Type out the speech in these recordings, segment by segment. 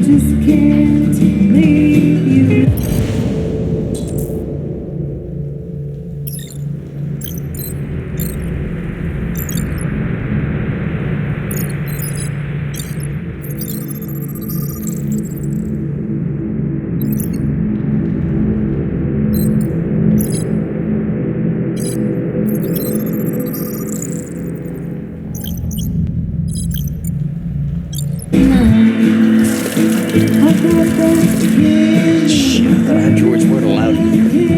just can't leave you. Shit, the androids weren't allowed in here.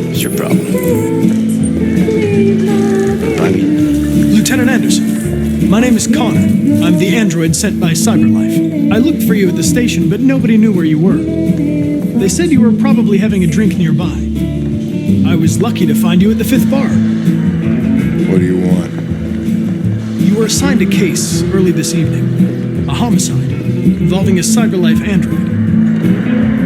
What's your problem? I mean, Lieutenant Anderson, my name is Connor. I'm the android sent by CyberLife. I looked for you at the station, but nobody knew where you were. They said you were probably having a drink nearby. I was lucky to find you at the 5th bar. What do you want? You were assigned a case early this evening. A homicide involving a CyberLife android.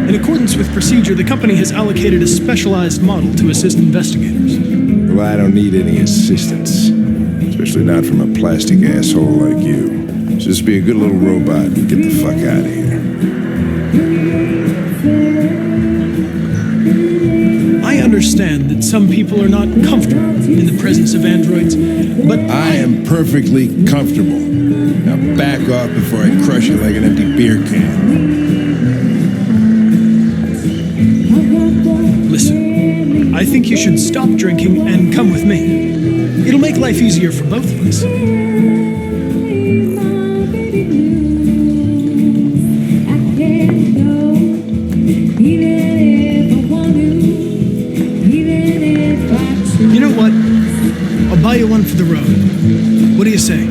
In accordance with procedure, the company has allocated a specialized model to assist investigators. Well, I don't need any assistance. Especially not from a plastic asshole like you. Just be a good little robot and get the fuck out of here. I understand that some people are not comfortable in the presence of androids, but I am perfectly comfortable. Now back off before I crush you like an empty beer can. Listen, I think you should stop drinking and come with me. It'll make life easier for both of us. You know what? I'll buy you one for the road. What do you say?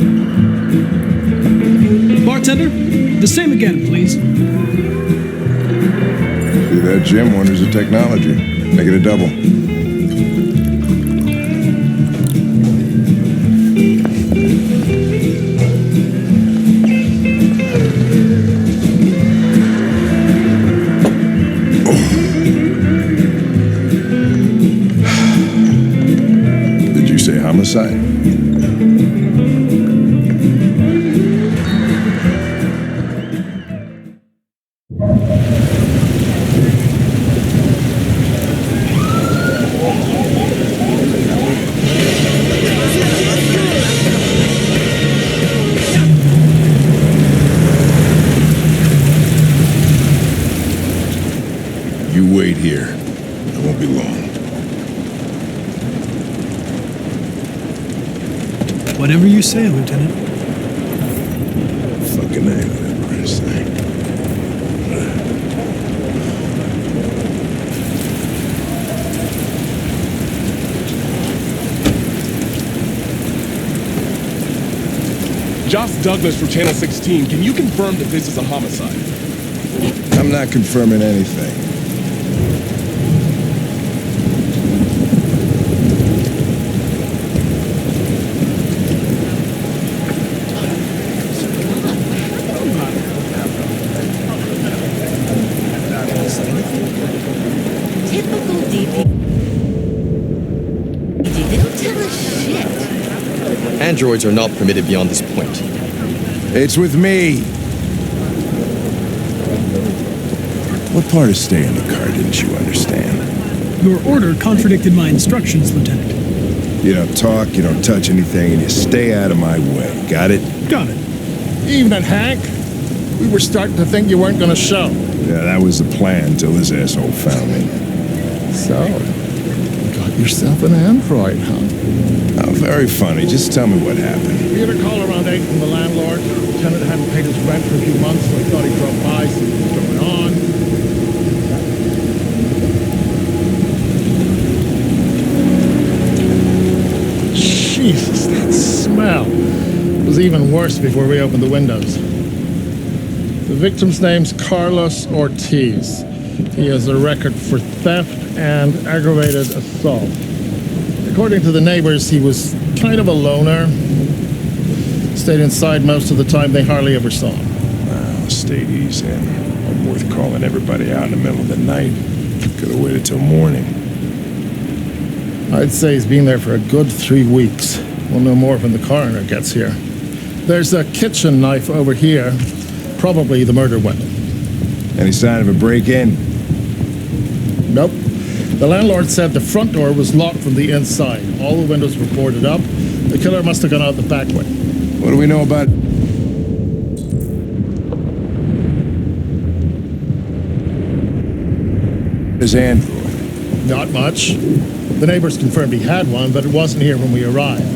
Bartender, the same again, please. See that, Jim? Wonders of technology. Make it a double. Did you say homicide? You wait here. I won't be long. Whatever you say, Lieutenant. Fucking name, whatever I say. Josh Douglas from Channel 16. Can you confirm that this is a homicide? I'm not confirming anything. Typical DP. They don't tell us shit. androids are not permitted beyond this point. It's with me. What part of stay in the car didn't you understand? Your order contradicted my instructions, Lieutenant. You don't talk, you don't touch anything, and you stay out of my way. Got it? Got it. Evening, Hank. We were starting to think you weren't going to show. Yeah, that was the plan till this asshole found me. So, you got yourself an android, huh? Oh, very funny. Just tell me what happened. We had a call around 8 from the landlord. The tenant hadn't paid his rent for a few months, so he thought he'd drop by, see what was going on. Jeez, was even worse before we opened the windows. The victim's name's Carlos Ortiz. He has a record for theft and aggravated assault. According to the neighbors, he was kind of a loner. Stayed inside most of the time. They hardly ever saw him. Well, stayed easy. Not worth calling everybody out in the middle of the night. Could have waited till morning. I'd say he's been there for a good 3 weeks. We'll know more when the coroner gets here. There's a kitchen knife over here. Probably the murder weapon. Any sign of a break-in? Nope. The landlord said the front door was locked from the inside. All the windows were boarded up. The killer must have gone out the back way. What do we know about... his android? Not much. The neighbors confirmed he had one, but it wasn't here when we arrived.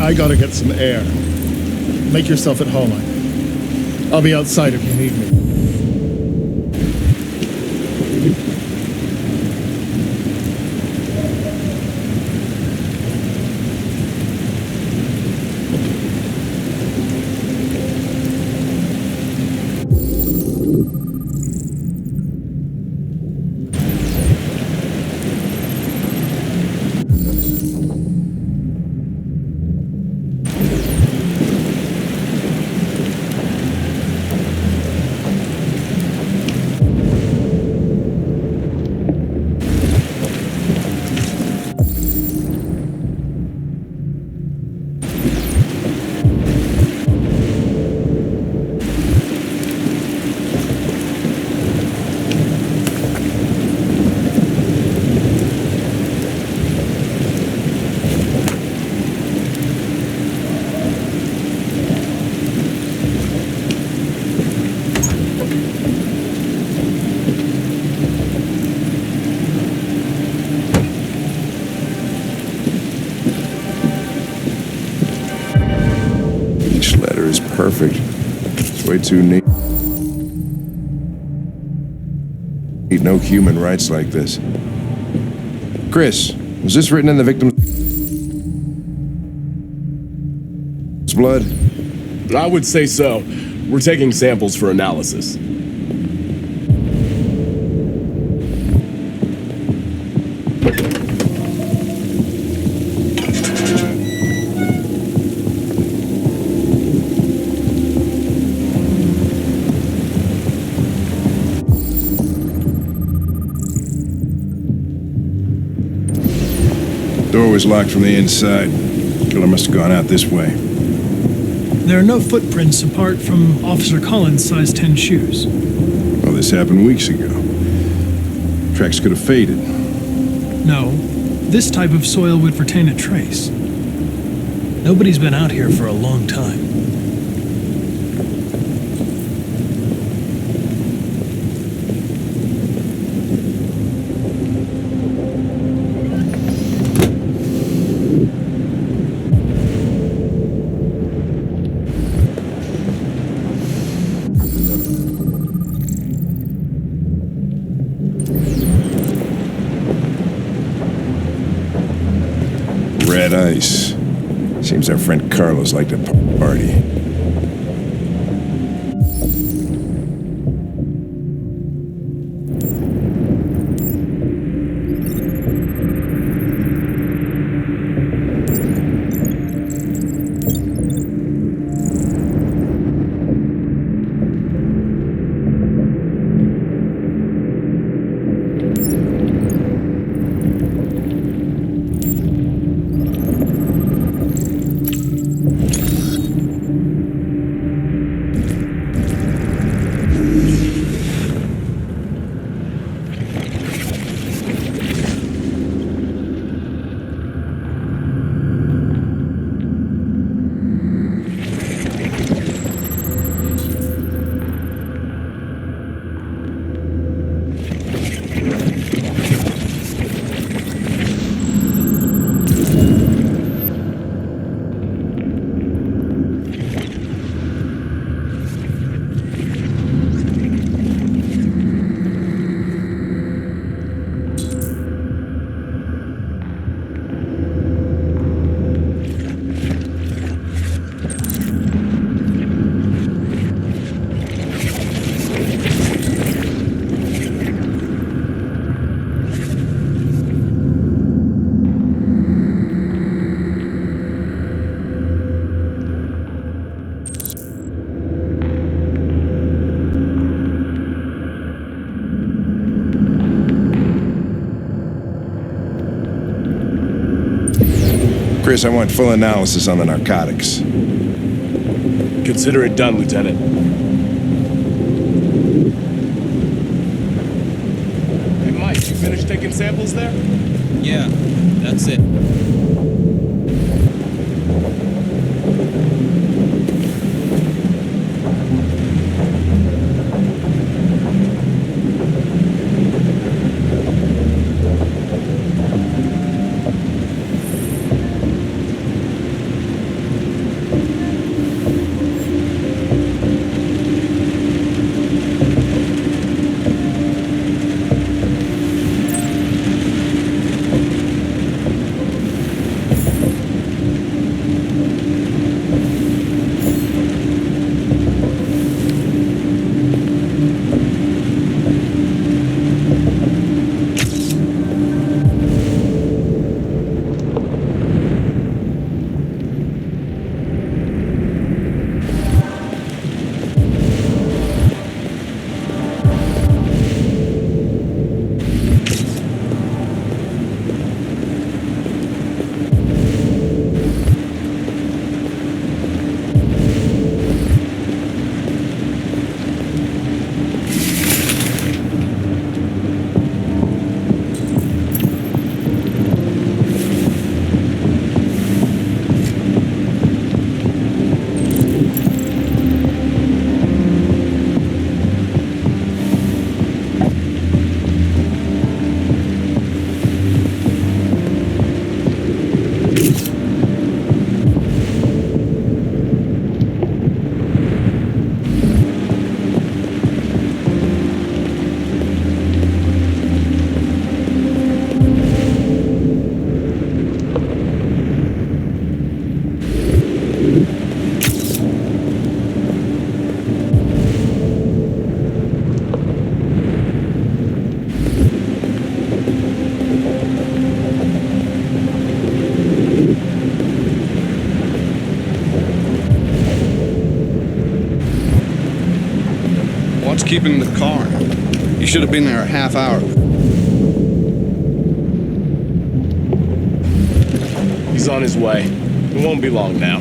I gotta get some air. Make yourself at home. I'll be outside if you need me. Each letter is perfect. It's way too neat. Need no human rights like this. Chris, was this written in the victim's blood? I would say so. We're taking samples for analysis. Door was locked from the inside. Killer must have gone out this way. There are no footprints apart from Officer Collins' size 10 shoes. Well, this happened weeks ago. Tracks could have faded. No, this type of soil would retain a trace. Nobody's been out here for a long time. Red ice. Seems our friend Carlos liked to party. Chris, I want full analysis on the narcotics. Consider it done, Lieutenant. Hey, Mike, you finished taking samples there? Yeah, that's it. What's keeping the car? You should have been there a half hour. He's on his way. It won't be long now.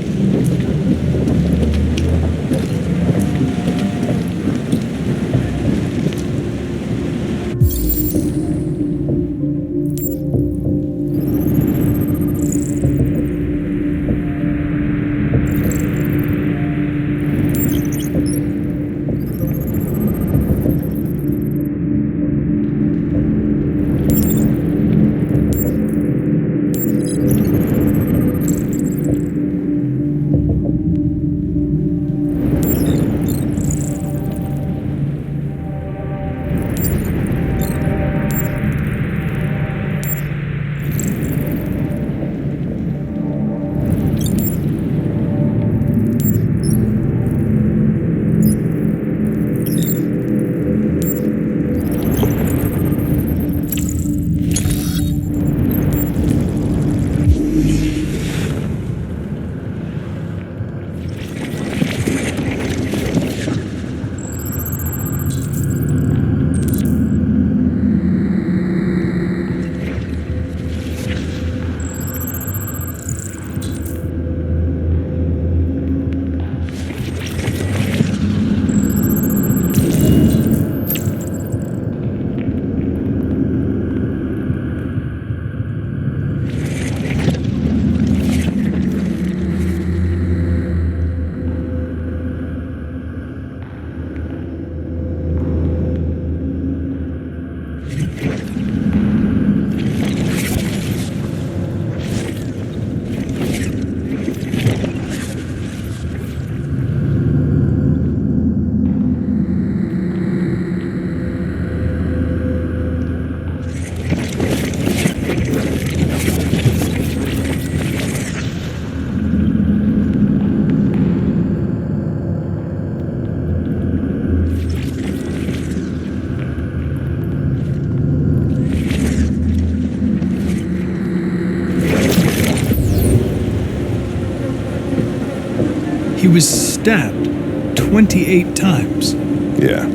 He was stabbed 28 times. Yeah.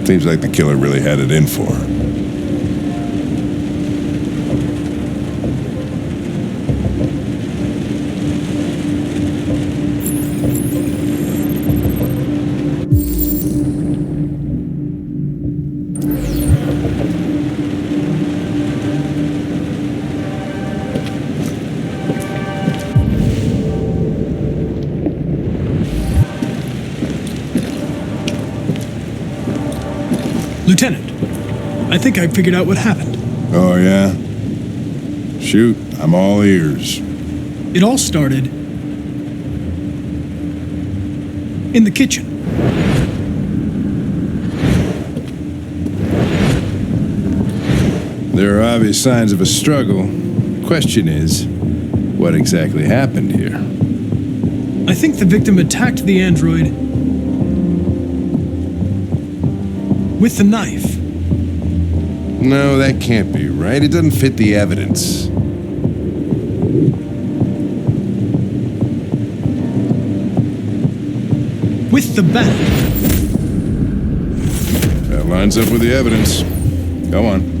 Seems like the killer really had it in for her. Lieutenant, I think I figured out what happened. Oh, yeah? Shoot, I'm all ears. It all started in the kitchen. There are obvious signs of a struggle. Question is, what exactly happened here? I think the victim attacked the android with the knife. No, that can't be right. It doesn't fit the evidence. With the bat. That lines up with the evidence. Go on.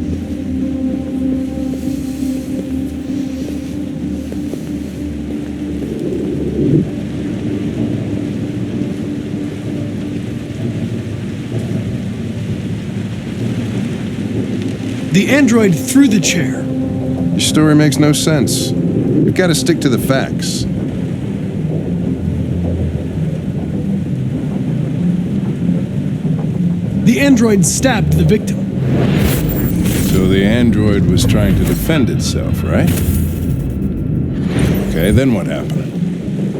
The android threw the chair. Your story makes no sense. You've got to stick to the facts. The android stabbed the victim. So the android was trying to defend itself, right? Okay, then what happened?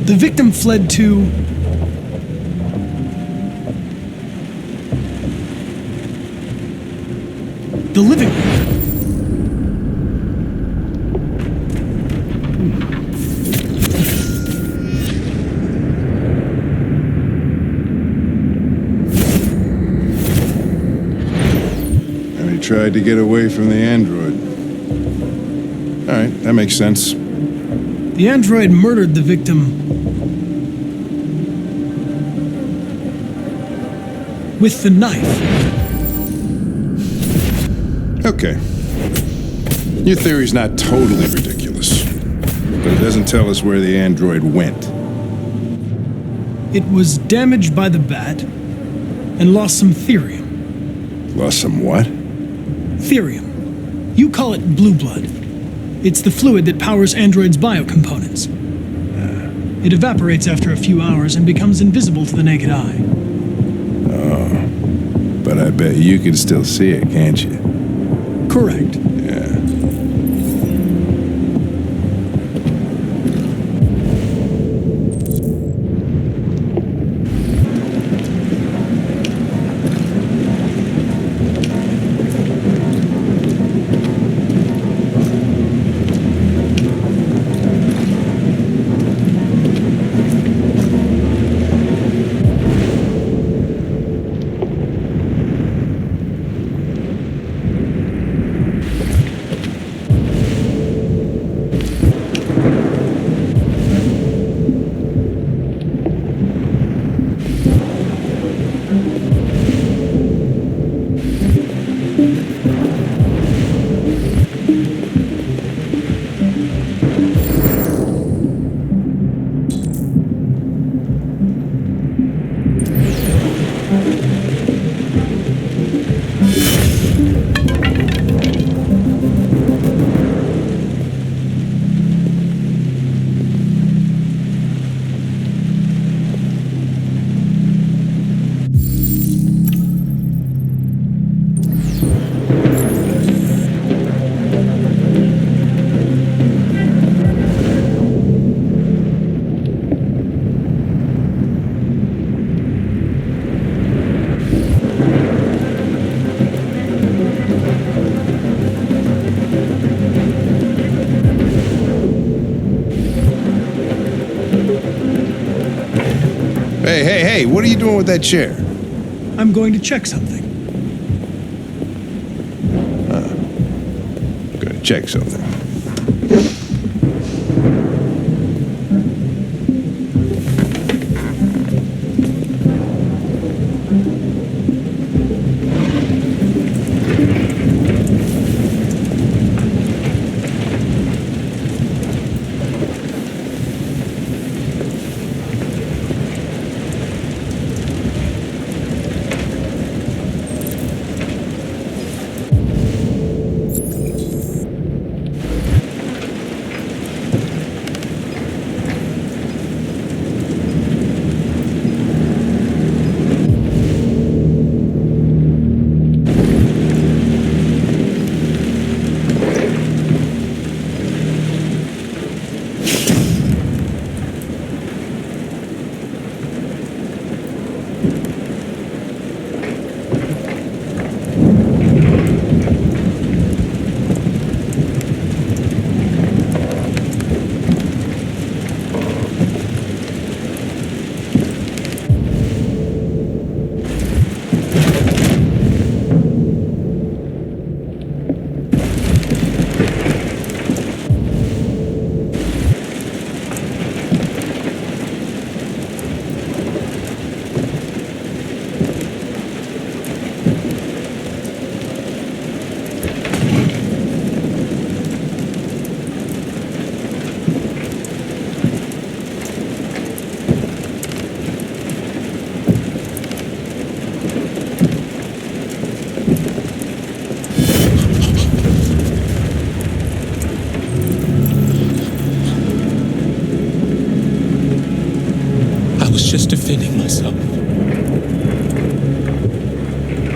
The victim fled to the living room. And he tried to get away from the android. All right, that makes sense. The android murdered the victim with the knife. Okay. Your theory's not totally ridiculous, but it doesn't tell us where the android went. It was damaged by the bat and lost some therium. Lost some what? Therium. You call it blue blood. It's the fluid that powers androids' biocomponents. It evaporates after a few hours and becomes invisible to the naked eye. Oh, but I bet you can still see it, can't you? Correct. Yeah. Hey, what are you doing with that chair? I'm going to check something. Gonna check something. defending myself.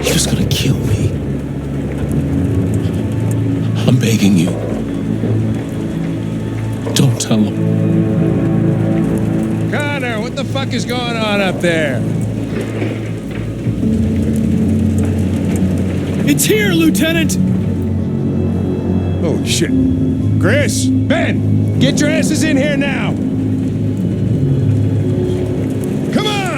He was gonna kill me. I'm begging you. Don't tell him. Connor, what the fuck is going on up there? It's here, Lieutenant! Holy shit. Chris, Ben, get your asses in here now! Come on!